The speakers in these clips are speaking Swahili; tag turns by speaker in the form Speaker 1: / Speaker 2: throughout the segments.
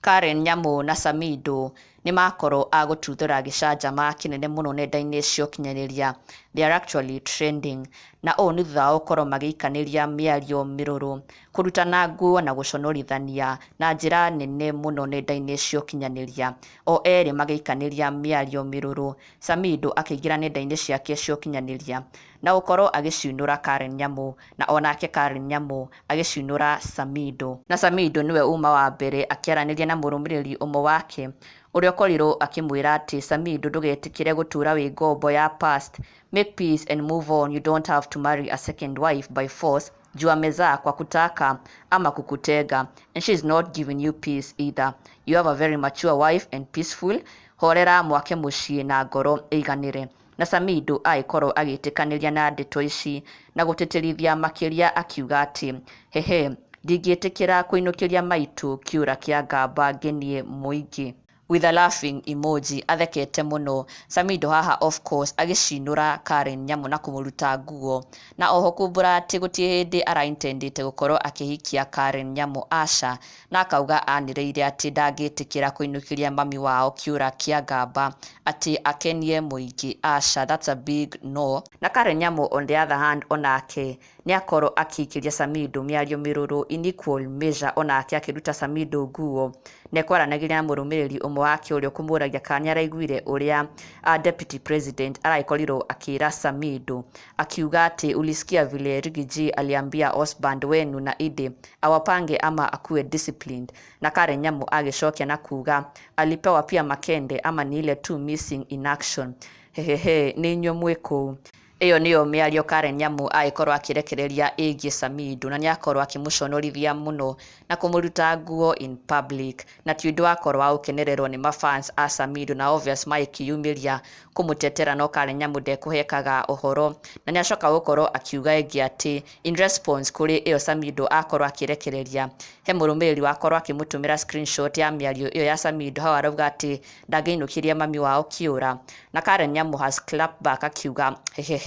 Speaker 1: Karen Nyamu na Samidoh nĩ makorwo a gũtuthũra gĩcanjama kĩnene mũno nenda-inĩ cia ũkinyanĩria. They are actually trending. Na ũũ nĩ thutha wa gũkorwo magĩikanĩria mĩario mĩrũrũ, kũrutana nguo na gũconorithania na njĩra nene mũno nenda-inĩ cia ũkinyanĩria. O erĩ magĩikanĩria mĩario mĩrũrũ, Samidoh akĩingĩra nenda-inĩ ciake cia ũkinyanĩria na gũkorwo agĩciunũra Karen Nyamu, na onake Karen Nyamu agĩciunũra Samidoh. Na Samidoh nĩwe uma wa mbere akĩaranĩria na mũrũmĩrĩri ũmwe wake ũrĩa ũkorirwo akĩmwĩra atĩ Samidoh ndũgetĩkĩre gũtũũra wĩ ngombo ya past, make peace and move on, you don't have to marry a second wife by force, juu amezaa kwa kutaka ama kukutenga, and she is not giving you peace either. You have a very mature wife and peaceful, horera mwake mũciĩ na ngoro ĩiganĩre. Na Samidoh agĩkorwo agĩtĩkanĩria na ndeto ici na gũtĩtĩrithia makĩria akiuga atĩ hehe, ndingĩtĩkĩra kũinũkĩria maitũ kĩũra kĩa ngamba ngenie mũingĩ, with a laughing emoji, athekete mũno. Samidoh haha of course agĩcinũra Karen Nyamu na kũmũruta nguo, na oho kumbũra atĩ gũtirĩ hĩndĩ araintendete gũkorwo akĩhikia Karen Nyamu, aca, na akauga anĩrĩire atĩ ndangĩtĩkĩra kũinũkĩria mami wao kĩũra kĩa ngamba, atĩ akenie mũingĩ, aca, that's a big no. Na Karen Nyamu on the other hand onake nĩ akorwo akĩikĩria Samidoh mĩario mĩrũrũ in equal measure, onake akĩruta Samidoh nguo na ekwaranagĩria na mũrũmĩrĩri ũmwe wake ũrĩa ũkũmũragia kana nĩaraiguire ũrĩa deputy president arakorirwo akĩra Samidoh, akiuga atĩ ulisikia vile Rigiji aliambia husband wenu na Ide awapange ama akuwe disciplined. Na Karen Nyamu agĩcokia na kuga alipewa pia makende ama ni ile tu missing in action, hehehe nĩ inyuĩ mwĩ kũu. Ĩyo nĩyo mĩario Karen Nyamu agĩkorwo akĩrekereria ĩgiĩ Samidoh, na nĩakorwo akĩmũconorithia mũno na kũmũruta nguo in public, na ti ũndũ wakorwo wa gũkenererwo nĩ mafans a Samidoh, na obvious magĩkĩyumĩria kũmũtetera, no Karen Nyamu ndekũhekaga ũhoro, na nĩacoka gũkorwo akiuga ĩngĩ atĩ in response kũrĩ ĩyo Samidoh akorwo akĩrekereria, he mũrũmĩrĩri wakorwo akĩmũtũmĩra screenshot ya mĩario ĩyo ya Samidoh, hau arauga atĩ ndangĩinũkĩria mami wao kĩũra, na Karen Nyamu has clapped back akiuga hehehe,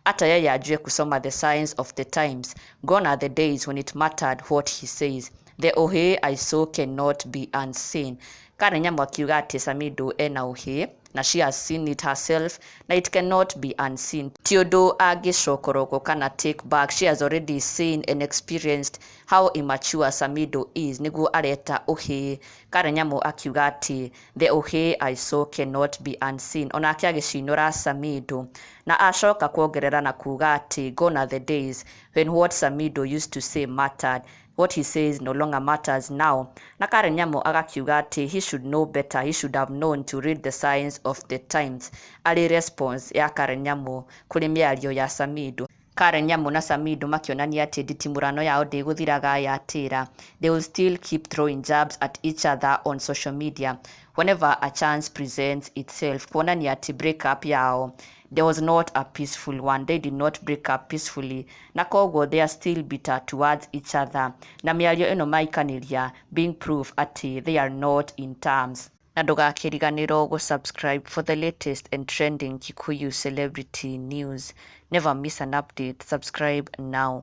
Speaker 1: hata yeye ajue kusoma the signs of the times, gone are the days when it mattered what he says, the ohĩ I saw cannot be unseen. Karen Nyamu akiuga atĩ Samidoh ena ohĩ na she has seen it herself na it cannot be unseen, ti ũndũ angĩcokoroko kana take back. She has already seen and experienced how immature Samidoh is, nĩguo areta ohĩ. Karen Nyamu akiuga atĩ the ohĩ I saw cannot be unseen, onake agĩcinũra Samidoh, na acoka kuongerera na kuga atĩ gone are the days when what Samidoh used to say mattered, what he says no longer matters now. Na Karen Nyamu agakiuga atĩ he should know better, he should have known to read the signs of the times, arĩ response ya Karen Nyamu kũrĩ mĩario ya Samidoh. Karen Nyamu na Samidoh makĩonania atĩ nditimũrano yao ndĩgũthiraga yatĩra. They will still keep throwing jabs at each other on social media whenever a chance presents itself, kuonania atĩ break up yao there was not a peaceful one. They did not break up peacefully, na koguo they are still bitter towards each other, na mĩario ĩno maikanĩria being proof atĩ they are not in terms. Na ndũgakĩriganĩrwo gũsubscribe for the latest and trending Kikuyu celebrity news. Never miss an update. Subscribe now.